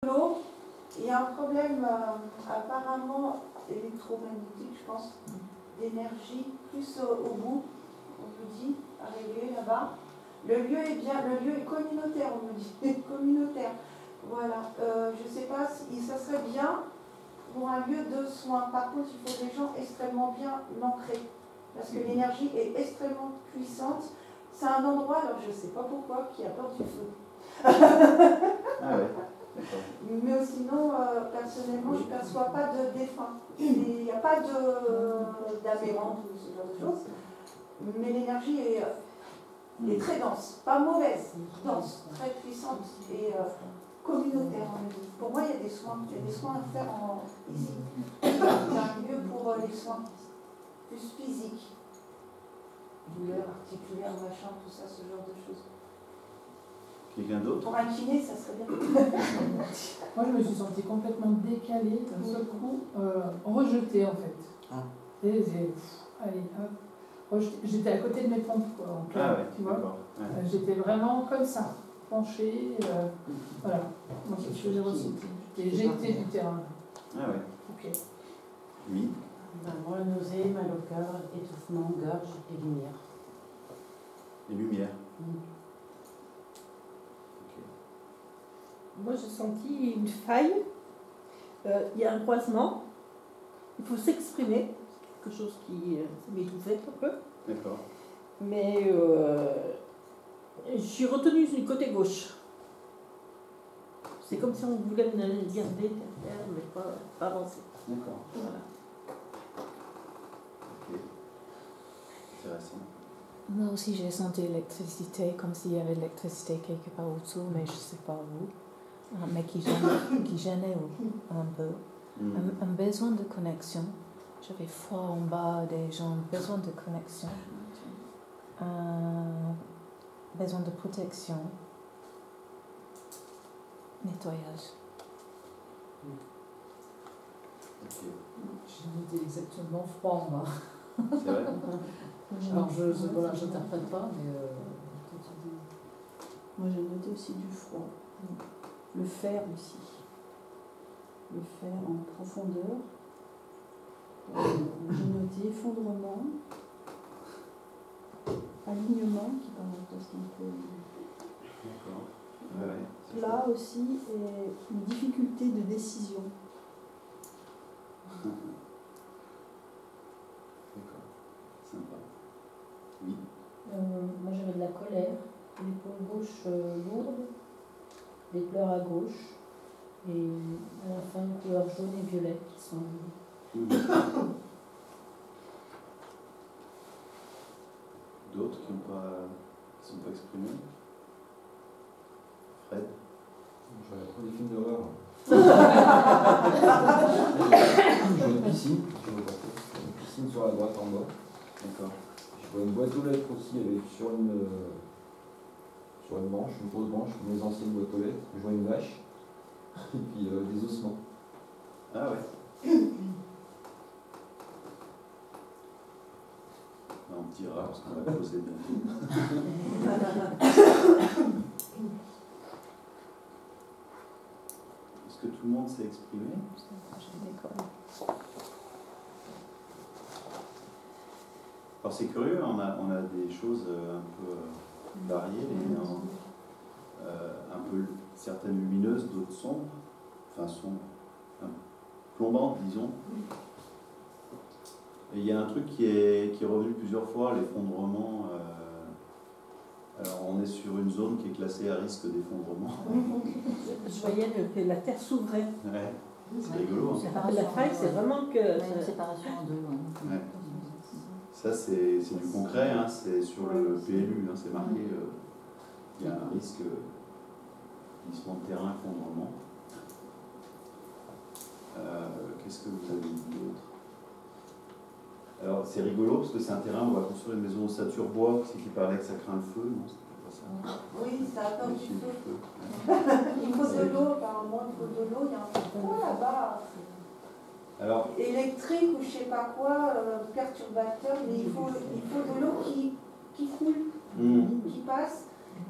L'eau, il y a un problème apparemment électromagnétique, je pense, d'énergie, plus au bout, on me dit, à régler là-bas. Le lieu est bien, le lieu est communautaire, on me dit, communautaire. Voilà, je ne sais pas si ça serait bien pour un lieu de soins. Par contre, il faut des gens extrêmement bien ancrés, parce que l'énergie est extrêmement puissante. C'est un endroit, alors je ne sais pas pourquoi, qui apporte du feu. Ah ouais. Mais sinon, personnellement, je ne perçois pas de défunt. Il n'y a pas d'aberrante ou ce genre de choses. Mais l'énergie est très dense, pas mauvaise, dense, très puissante et communautaire. Pour moi, il y a des soins à faire ici. Il y a un lieu pour les soins plus physiques. Douleur articulaire, machin, tout ça, ce genre de choses. Quelqu'un d'autre? Pour un kiné, ça serait bien. Moi, je me suis sentie complètement décalée, d'un seul coup, rejetée en fait. Ah. Et allez, hop. J'étais à côté de mes pompes, quoi, en clair, Ah ouais, tu vois. ouais. J'étais vraiment comme ça, penchée, voilà. Moi, c'est ce que j'ai ressenti. J'étais éjectée du terrain. Ah ouais. Ok. Oui. Ben, moi, nausée, mal au cœur, étouffement, gorge et lumière. Les lumières. Moi, j'ai senti une faille. Il y a un croisement. Il faut s'exprimer. Quelque chose qui m'étouffait un peu. D'accord. Mais je suis retenue du côté gauche. C'est comme si on voulait me garder derrière, mais pas avancer. D'accord. Voilà. Ok. Intéressant. Moi aussi, j'ai senti l'électricité, comme s'il y avait de l'électricité quelque part autour, mais je ne sais pas où. Mais qui gênait un peu. Un besoin de connexion. J'avais froid en bas des jambes, besoin de connexion. Besoin de protection. Nettoyage. Ok. J'ai noté exactement froid en bas. C'est vrai? Alors, je n'interprète pas, mais Moi, j'ai noté aussi du froid. Le fer aussi. Le fer en profondeur. J'ai noté effondrement. Alignement, qui paraît presque un peu. D'accord. Ouais. Là aussi, une difficulté de décision. D'accord. Sympa. Oui. Moi, j'avais de la colère, l'épaule gauche lourde, des pleurs à gauche, et à la fin, couleur jaune et violet qui sont D'autres qui ne sont pas exprimés? Fred? Je regarde trop des films d'horreur. Je vois une piscine, une piscine sur la droite en bas. D'accord. Je vois une boîte aux lettres aussi avec sur une branche, une grosse branche, mes anciennes boîtes aux lettres. Je vois une vache et puis des ossements. Ah ouais. On dira parce qu'on va poser bientôt. Est-ce que tout le monde s'est exprimé? Alors c'est curieux, on a des choses un peu variées, un peu certaines lumineuses, d'autres sombres, enfin sombres, plombantes disons. Et il y a un truc qui est revenu plusieurs fois, l'effondrement. Alors on est sur une zone qui est classée à risque d'effondrement. Je voyais que la terre s'ouvrait. Ouais, c'est rigolo. Hein. La faille, c'est vraiment que. une séparation en deux. Ouais. Ça c'est du concret, hein, c'est sur le PLU, hein, c'est marqué, il y a un risque glissement de terrain, effondrement. Qu'est-ce que vous avez dit d'autre? Alors c'est rigolo parce que c'est un terrain où on va construire une maison ossature bois, c'est qui parlait que ça craint le feu, non? C'était pas ça? Oui, ça apporte du feu. Ouais. Il faut de l'eau, apparemment, il faut de l'eau. Il y a un point là-bas. Alors, Électrique ou je sais pas quoi, perturbateur, mais il faut de l'eau qui coule, qui passe.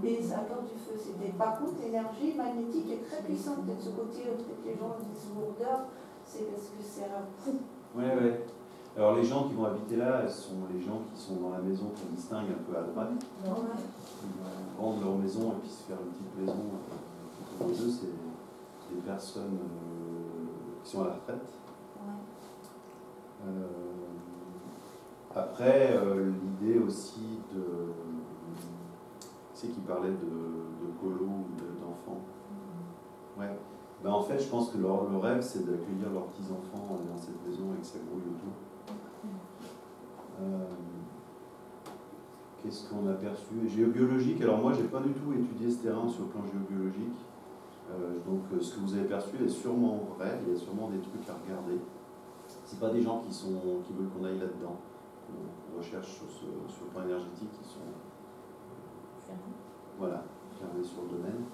et ça apporte du feu. Par contre, l'énergie magnétique est très puissante. Peut-être ce côté, peut-être les gens disent lourdeur, c'est parce que c'est un coup. Oui, oui. Alors les gens qui vont habiter là, ce sont les gens qui sont dans la maison qu'on distingue un peu à droite. Ils vont vendre leur maison et puis se faire une petite maison. Autour d'eux, c'est des personnes qui sont à la retraite. Après, l'idée aussi de... C'est qui parlait de colo ou d'enfants. Ouais. Ben, en fait, je pense que le rêve, c'est d'accueillir leurs petits-enfants dans cette maison et que ça grouille autour. Qu'est-ce qu'on a perçu? Géobiologique, alors moi, j'ai pas du tout étudié ce terrain sur le plan géobiologique. Donc, ce que vous avez perçu est sûrement vrai, il y a sûrement des trucs à regarder. C'est pas des gens qui veulent qu'on aille là-dedans. On recherche sur le plan énergétique, qui sont voilà, fermés sur le domaine.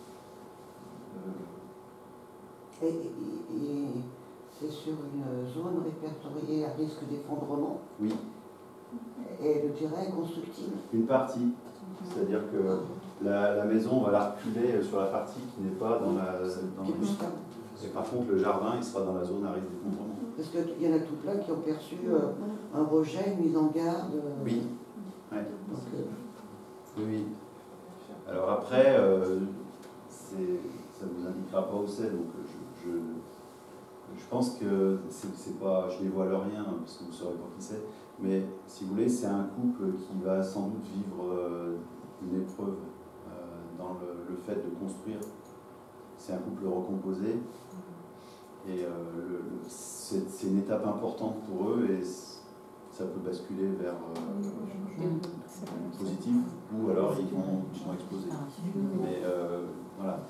Et c'est sur une zone répertoriée à risque d'effondrement. Oui. Et le terrain est constructible. Une partie. C'est-à-dire que la maison, on va la reculer sur la partie qui n'est pas dans la... Et par contre, le jardin, il sera dans la zone à risque d'effondrement. Parce qu'il y en a tout plein qui ont perçu un rejet, une mise en garde. Oui. Ouais. Donc, oui. Alors après, ça ne vous indiquera pas où c'est, donc je pense que c'est pas, je dévoile rien parce que vous ne saurez pas qui c'est, mais si vous voulez, c'est un couple qui va sans doute vivre une épreuve dans le fait de construire. C'est un couple recomposé et c'est une étape importante pour eux et ça peut basculer vers positif ou alors ils vont exploser. Mais voilà,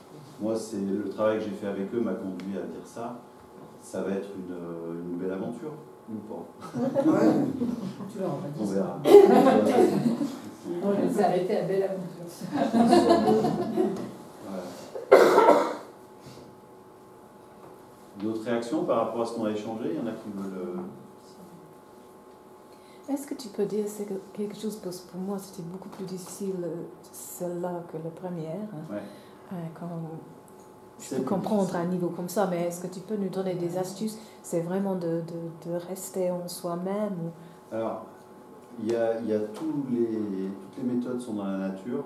moi c'est le travail que j'ai fait avec eux m'a conduit à dire ça. Ça va être une belle aventure ou pas? On verra. On les a arrêtés à belle aventure. Voilà. D'autres réactions par rapport à ce qu'on a échangé? Il y en a qui veulent... Est-ce que tu peux dire quelque chose, parce que pour moi c'était beaucoup plus difficile celle-là que la première. Ouais. Quand je peux comprendre à un niveau comme ça, mais est-ce que tu peux nous donner des astuces? C'est vraiment de rester en soi-même ou... Alors, il y a toutes les méthodes sont dans la nature.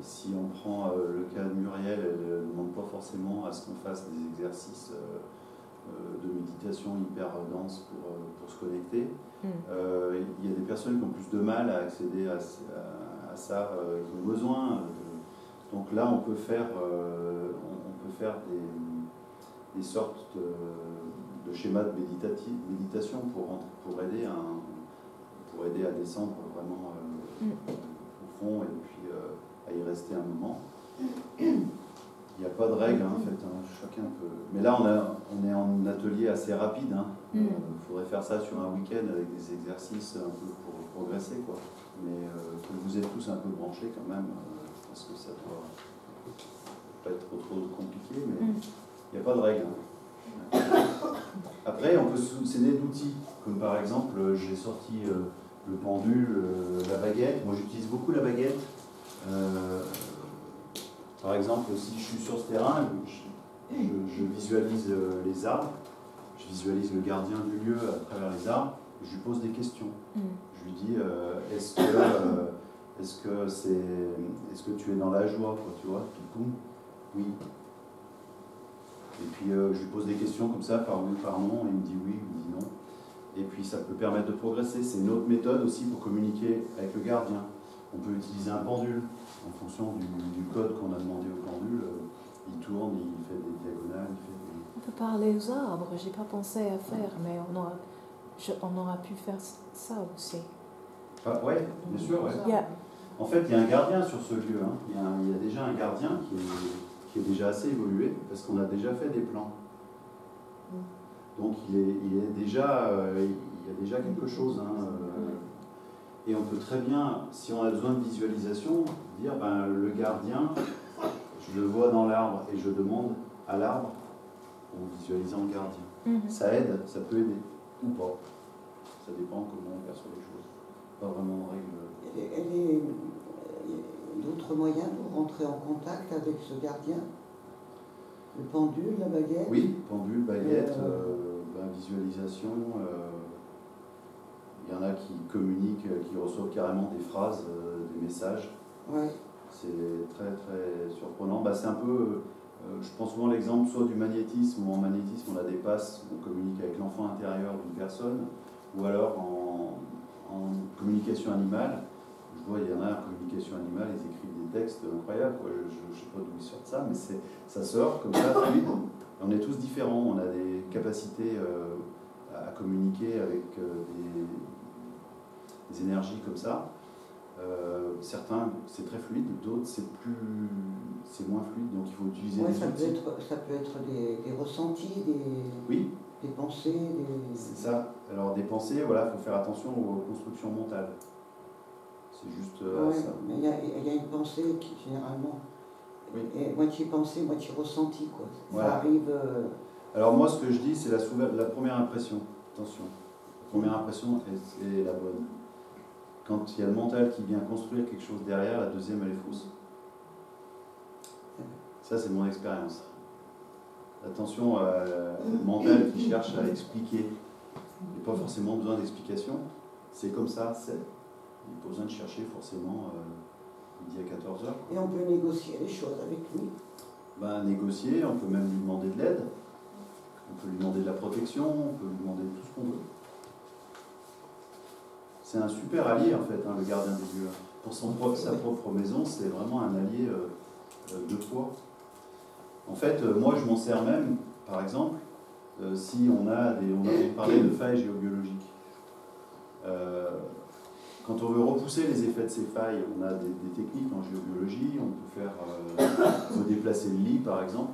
Si on prend le cas de Muriel, elle ne demande pas forcément à ce qu'on fasse des exercices de méditation hyper dense pour se connecter. Il y a des personnes qui ont plus de mal à accéder à ça, qui ont besoin. Donc là, on peut faire des sortes de schémas de méditation pour aider à descendre vraiment au fond et puis à y rester un moment. Il n'y a pas de règle, en fait, chacun peut... Mais là, on est en atelier assez rapide. Il faudrait faire ça sur un week-end avec des exercices un peu pour progresser, quoi. Mais que vous êtes tous un peu branchés quand même, je pense que ça doit pas être trop compliqué, mais il n'y a pas de règle. Après, on peut s'aider d'outils, comme par exemple, j'ai sorti le pendule, la baguette. Moi, j'utilise beaucoup la baguette. Par exemple, si je suis sur ce terrain, je visualise les arbres, je visualise le gardien du lieu à travers les arbres, et je lui pose des questions. Je lui dis, est-ce que tu es dans la joie, quoi, tu vois? Puis boum, oui. Et puis je lui pose des questions comme ça, par oui, par non, et il me dit oui, il me dit non. Et puis ça peut permettre de progresser. C'est une autre méthode aussi pour communiquer avec le gardien. On peut utiliser un pendule. En fonction du code qu'on a demandé au pendule, il tourne, il fait des diagonales, il fait des... On peut parler aux arbres, j'ai pas pensé à faire, mais on aura pu faire ça aussi. Ah, ouais, bien sûr, ouais. Yeah. En fait, il y a un gardien sur ce lieu. Il y a déjà un gardien qui est déjà assez évolué, parce qu'on a déjà fait des plans. Donc il y a déjà quelque chose. Et on peut très bien, si on a besoin de visualisation, dire le gardien, je le vois dans l'arbre et je demande à l'arbre en visualisant le gardien. Ça aide, ça peut aider ou pas. Ça dépend comment on perçoit les choses. Pas vraiment de règle. Il d'autres moyens pour rentrer en contact avec ce gardien? Le pendule, la baguette? Oui, pendule, baguette, visualisation. Il y en a qui communiquent, qui reçoivent carrément des phrases, des messages. Ouais. C'est très très surprenant. C'est un peu, je prends souvent l'exemple soit du magnétisme, où en magnétisme on a des passes, on communique avec l'enfant intérieur d'une personne, ou alors en communication animale. Je vois, il y en a en communication animale, ils écrivent des textes incroyables, quoi. Je ne sais pas d'où ils sortent ça, mais ça sort comme ça, fluide. On est tous différents, on a des capacités à communiquer avec des énergies comme ça. Certains, c'est très fluide, d'autres, c'est moins fluide, donc il faut utiliser des outils. Ça peut être des ressentis, oui. Des pensées. C'est ça. Alors des pensées, voilà, il faut faire attention aux constructions mentales. C'est juste ça. Mais il y a une pensée qui, généralement, est moitié pensée, moitié ressenti, quoi. Voilà. Ça arrive... Alors moi, ce que je dis, c'est la première impression. Attention. La première impression est la bonne. Quand il y a le mental qui vient construire quelque chose derrière, la deuxième, elle est fausse. Ça, c'est mon expérience. Attention au mental qui cherche à expliquer. Il n'y a pas forcément besoin d'explication. C'est comme ça, c'est. Il n'y a pas besoin de chercher forcément midi à 14h. Et on peut négocier les choses avec lui. Négocier, on peut même lui demander de l'aide. On peut lui demander de la protection, on peut lui demander tout ce qu'on veut. C'est un super allié en fait, le gardien des lieux. Pour sa propre maison, c'est vraiment un allié de poids. En fait, moi je m'en sers même, par exemple, si on a parlé de failles géobiologiques. Quand on veut repousser les effets de ces failles, on a des techniques en géobiologie, on peut déplacer le lit par exemple,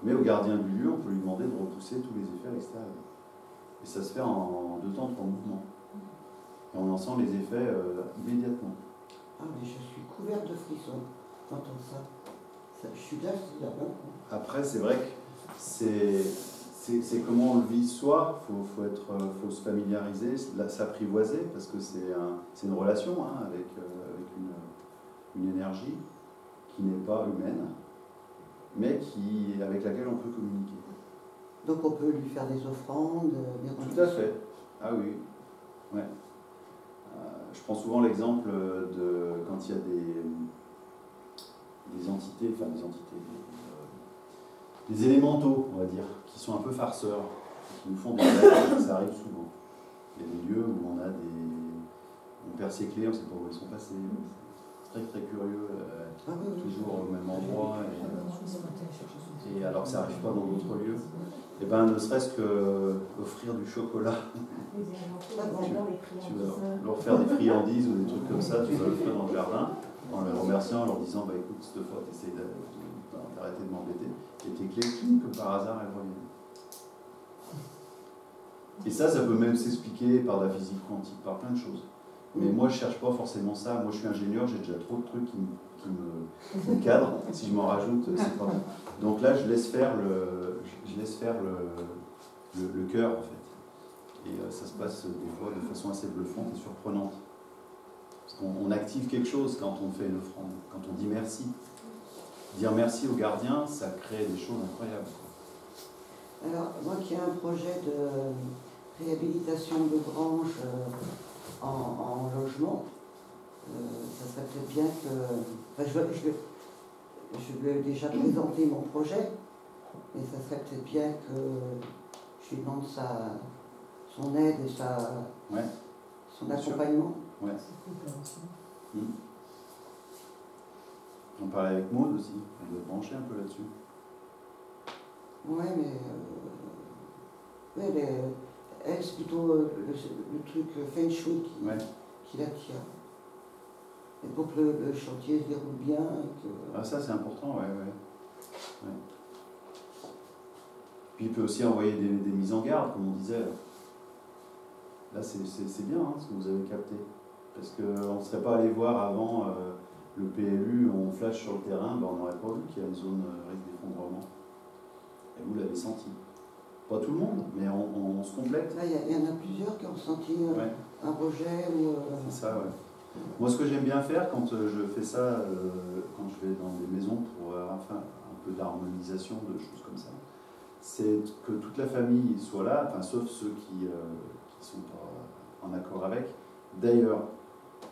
mais au gardien du lieu, on peut lui demander de repousser tous les effets à l'extérieur. Et ça se fait en 2 temps, 3 mouvements. Et on en sent les effets immédiatement. Ah, mais je suis couverte de frissons quand on ça. Je suis là, c'est là-bas. Après, c'est vrai que c'est comment on le vit soi, faut se familiariser, s'apprivoiser, parce que c'est une relation avec une énergie qui n'est pas humaine, mais avec laquelle on peut communiquer. Donc on peut lui faire des offrandes, Tout à fait. Ah oui. Ouais. Je prends souvent l'exemple de quand il y a des entités, des élémentaux, on va dire, qui sont un peu farceurs, qui nous font des rêves, ça arrive souvent. Il y a des lieux où on perd ses clés, on ne sait pas où elles sont passées. C'est très très curieux, toujours au même endroit, et alors que ça n'arrive pas dans d'autres lieux. Et ne serait-ce que offrir du chocolat, tu vas leur faire des friandises ou des trucs comme ça, tu vas le faire dans le jardin, en les remerciant, en leur disant écoute, cette fois, tu essayes d'arrêter de m'embêter, et tes clés, comme par hasard, elles reviennent. Et ça peut même s'expliquer par la physique quantique, par plein de choses. Mais moi, je ne cherche pas forcément ça. Moi, je suis ingénieur, j'ai déjà trop de trucs qui me cadrent. Si je m'en rajoute, c'est pas bon. Donc là, je laisse faire le cœur, en fait. Et ça se passe des fois de façon assez bluffante et surprenante. Parce qu'on active quelque chose quand on fait une offrande, quand on dit merci. Dire merci au gardien, ça crée des choses incroyables. Alors, moi qui ai un projet de réhabilitation de grange en logement, ça serait peut-être bien que... je vais déjà présenter mon projet, mais ça serait peut-être bien que je lui demande son aide et son accompagnement. Ouais. On parlait avec Maud aussi, elle doit brancher un peu là-dessus. Ouais, mais elle, c'est plutôt le truc Feng Shui qui l'attire. Et pour que le chantier se déroule bien. Ah, ça, c'est important, ouais. Puis il peut aussi envoyer des mises en garde, comme on disait. Là, c'est bien ce que vous avez capté. Parce qu'on ne serait pas allé voir avant le PLU, on flash sur le terrain, on n'aurait pas vu qu'il y a une zone risque d'effondrement. Et vous l'avez senti. Pas tout le monde, mais on se complète. Là, il y en a plusieurs qui ont senti un rejet. C'est ça, ouais. Moi, ce que j'aime bien faire quand je fais ça, quand je vais dans des maisons pour enfin, un peu d'harmonisation, de choses comme ça, c'est que toute la famille soit là, enfin, sauf ceux qui sont pas en accord avec. D'ailleurs,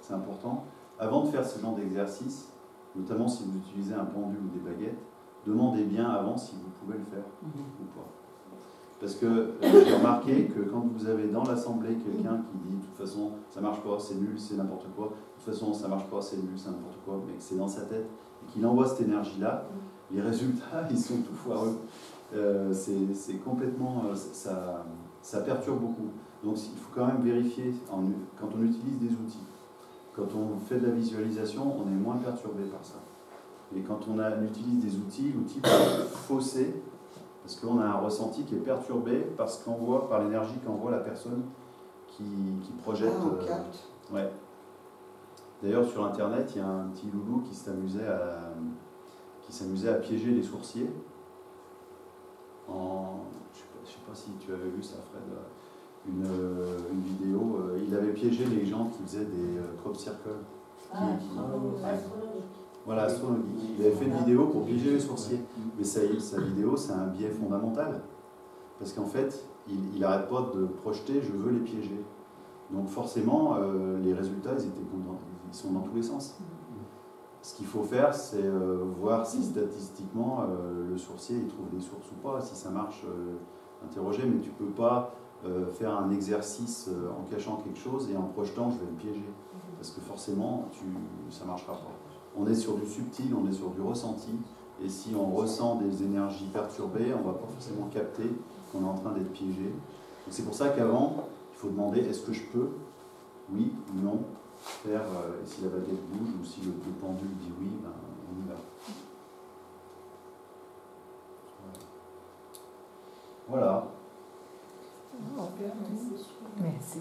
c'est important, avant de faire ce genre d'exercice, notamment si vous utilisez un pendule ou des baguettes, demandez bien avant si vous pouvez le faire ou pas. Parce que j'ai remarqué que quand vous avez dans l'assemblée quelqu'un qui dit de toute façon ça marche pas, c'est nul, c'est n'importe quoi, de toute façon ça marche pas, c'est nul, c'est n'importe quoi, mais que c'est dans sa tête et qu'il envoie cette énergie-là, les résultats ils sont tout foireux. C'est complètement, ça perturbe beaucoup. Donc il faut quand même vérifier quand on utilise des outils. Quand on fait de la visualisation, on est moins perturbé par ça. Et quand on utilise des outils, l'outil peut être faussé parce qu'on a un ressenti qui est perturbé parce qu'on voit par l'énergie qu'envoie la personne qui projette. Ah, on capte. Ouais. Sais sur Internet, il y a un petit loulou qui s'amusait à piéger les sourciers. Je ne sais pas si tu avais vu ça, Fred, une vidéo. Il avait piégé les gens qui faisaient des crop circles. Voilà, astrologique. Il avait fait une vidéo pour piéger les sourciers. Mais sa vidéo, c'est un biais fondamental. Parce qu'en fait, il n'arrête pas de projeter « je veux les piéger ». Donc forcément, les résultats, ils sont dans tous les sens. Ce qu'il faut faire, c'est voir si statistiquement, le sourcier, il trouve des sources ou pas. Si ça marche, interroger. Mais tu ne peux pas faire un exercice en cachant quelque chose et en projetant « je vais le piéger ». Parce que forcément, ça ne marchera pas. On est sur du subtil, on est sur du ressenti, et si on ressent des énergies perturbées, on ne va pas forcément capter qu'on est en train d'être piégé. C'est pour ça qu'avant, il faut demander est-ce que je peux, oui ou non, faire, et si la baguette bouge ou si le pendule dit oui, ben, on y va. Voilà. Merci.